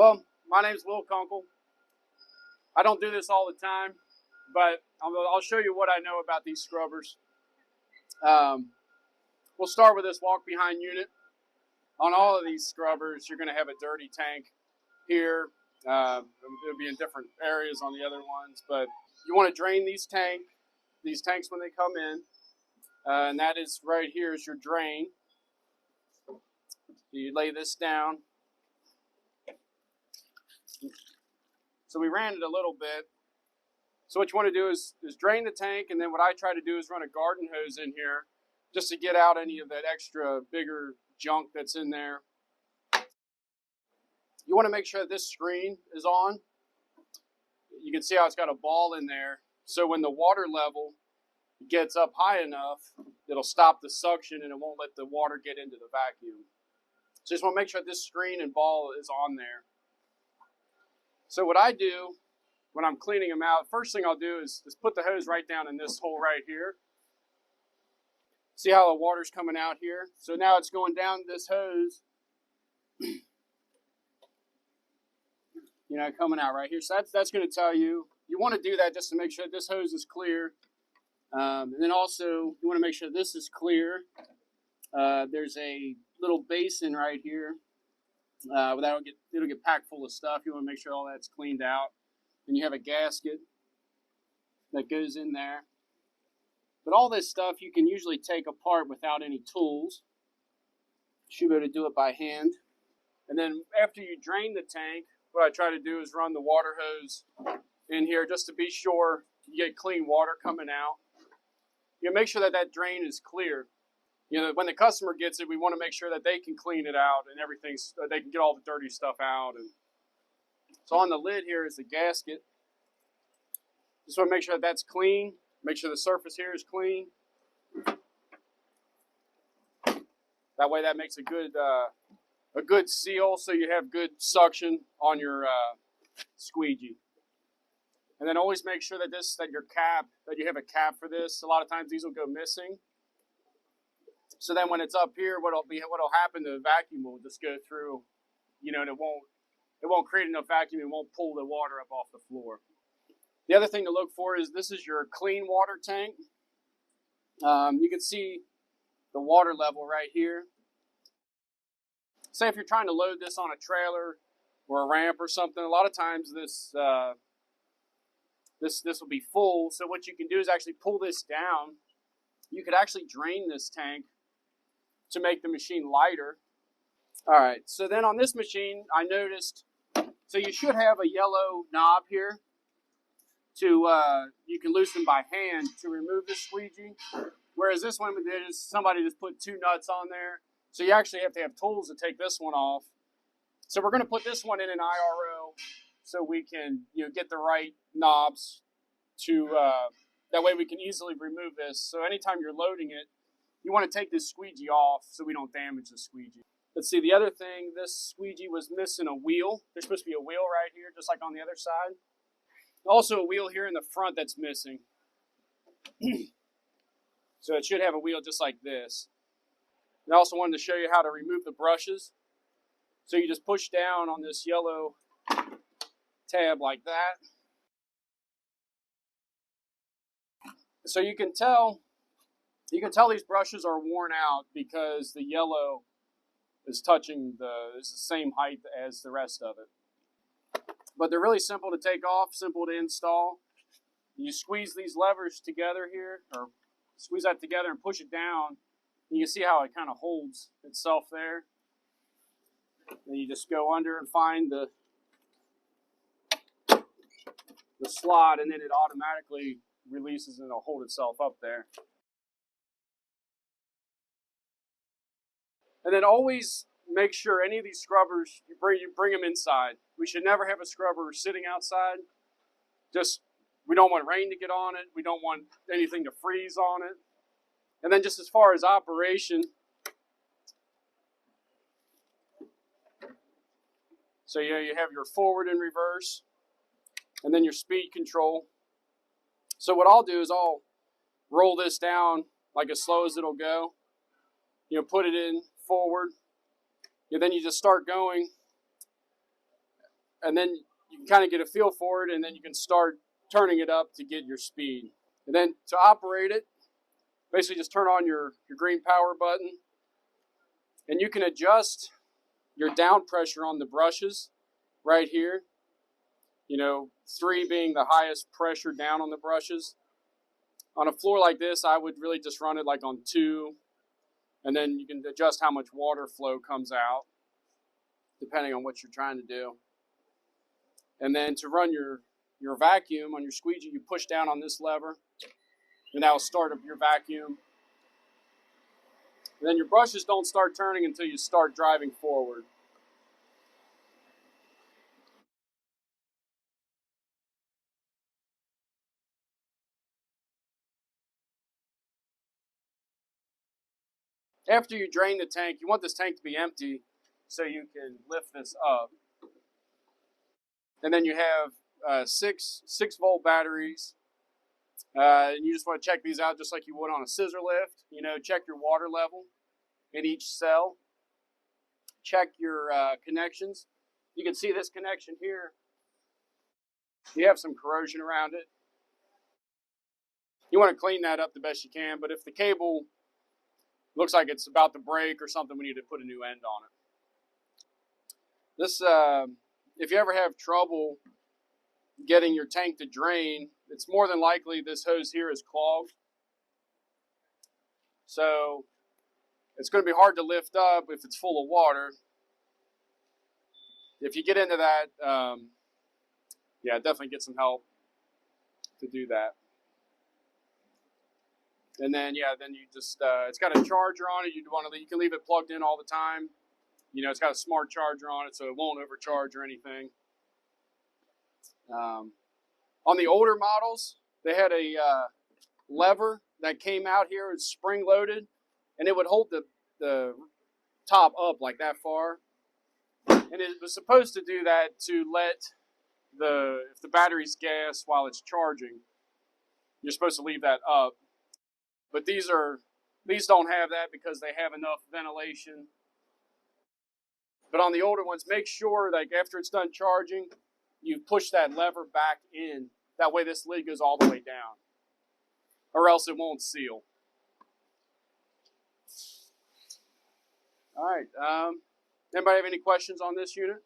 Well, my name's Will Kunkel. I don't do this all the time, but I'll show you what I know about these scrubbers. We'll start with this walk behind unit. On all of these scrubbers, you're going to have a dirty tank here. It'll be in different areas on the other ones, but you want to drain these tanks when they come in, and that is right here is your drain. You lay this down. So we ran it a little bit. So what you want to do is drain the tank, and then what I try to do is run a garden hose in here just to get out any of that extra bigger junk that's in there. You want to make sure that this screen is on. You can see how it's got a ball in there. So when the water level gets up high enough, it'll stop the suction and it won't let the water get into the vacuum. So just want to make sure that this screen and ball is on there. So what I do when I'm cleaning them out, first thing I'll do is put the hose right down in this hole right here. See how the water's coming out here? So now it's going down this hose, coming out right here. So that's going to tell you want to do that just to make sure that this hose is clear. And then also you want to make sure this is clear. There's a little basin right here. It'll get packed full of stuff. You want to make sure all that's cleaned out. And you have a gasket that goes in there. But all this stuff you can usually take apart without any tools. You should be able to do it by hand. And then after you drain the tank, what I try to do is run the water hose in here just to be sure you get clean water coming out. You make sure that that drain is clear. When the customer gets it, we want to make sure that they can clean it out and they can get all the dirty stuff out. And so on the lid here is the gasket. Just want to make sure that that's clean. Make sure the surface here is clean. That way that makes a good seal so you have good suction on your squeegee. And then always make sure that you have a cap for this. A lot of times these will go missing. So then when it's up here, what'll happen, the vacuum will just go through, and it won't create enough vacuum, it won't pull the water up off the floor. The other thing to look for is this is your clean water tank. You can see the water level right here. Say if you're trying to load this on a trailer or a ramp or something, a lot of times this will be full. So what you can do is actually pull this down. You could actually drain this tank to make the machine lighter. All right, so then on this machine, I noticed, so you should have a yellow knob here you can loosen by hand to remove the squeegee. Whereas this one somebody just put two nuts on there. So you actually have to have tools to take this one off. So we're going to put this one in an IRO so we can get the right knobs that way we can easily remove this. So anytime you're loading it, you want to take this squeegee off so we don't damage the squeegee. Let's see, the other thing, this squeegee was missing a wheel. There's supposed to be a wheel right here, just like on the other side. Also a wheel here in the front that's missing. So it should have a wheel just like this. And I also wanted to show you how to remove the brushes. So you just push down on this yellow tab like that. So you can tell these brushes are worn out because the yellow is the same height as the rest of it. But they're really simple to take off, simple to install. You squeeze these levers together here, or squeeze that together and push it down. And you can see how it kind of holds itself there. Then you just go under and find the slot, and then it automatically releases and it'll hold itself up there. And then always make sure any of these scrubbers, you bring them inside. We should never have a scrubber sitting outside. We don't want rain to get on it. We don't want anything to freeze on it. And then just as far as operation, so you have your forward and reverse, and then your speed control. So what I'll do is I'll roll this down like as slow as it'll go. Put it in forward. Then you just start going and then you can kind of get a feel for it, and then you can start turning it up to get your speed. And then to operate it, basically just turn on your green power button, and you can adjust your down pressure on the brushes right here. 3 being the highest pressure down on the brushes. On a floor like this, I would really just run it like on 2, and then you can adjust how much water flow comes out, depending on what you're trying to do. And then to run your vacuum on your squeegee, you push down on this lever, and that will start up your vacuum. And then your brushes don't start turning until you start driving forward. After you drain the tank, you want this tank to be empty so you can lift this up. And then you have 6-volt batteries. And you just want to check these out just like you would on a scissor lift. Check your water level in each cell. Check your connections. You can see this connection here. You have some corrosion around it. You want to clean that up the best you can, but if the cable looks like it's about to break or something, we need to put a new end on it. This, if you ever have trouble getting your tank to drain, it's more than likely this hose here is clogged. So it's going to be hard to lift up if it's full of water. If you get into that, definitely get some help to do that. And then, then you just, it's got a charger on it. You can leave it plugged in all the time. It's got a smart charger on it, so it won't overcharge or anything. On the older models, they had a lever that came out here. It's spring loaded, and it would hold the top up like that far. And it was supposed to do that to let if the battery's gas while it's charging, you're supposed to leave that up. But these don't have that because they have enough ventilation. But on the older ones, make sure like after it's done charging, you push that lever back in. That way this lid goes all the way down, or else it won't seal. All right. Anybody have any questions on this unit?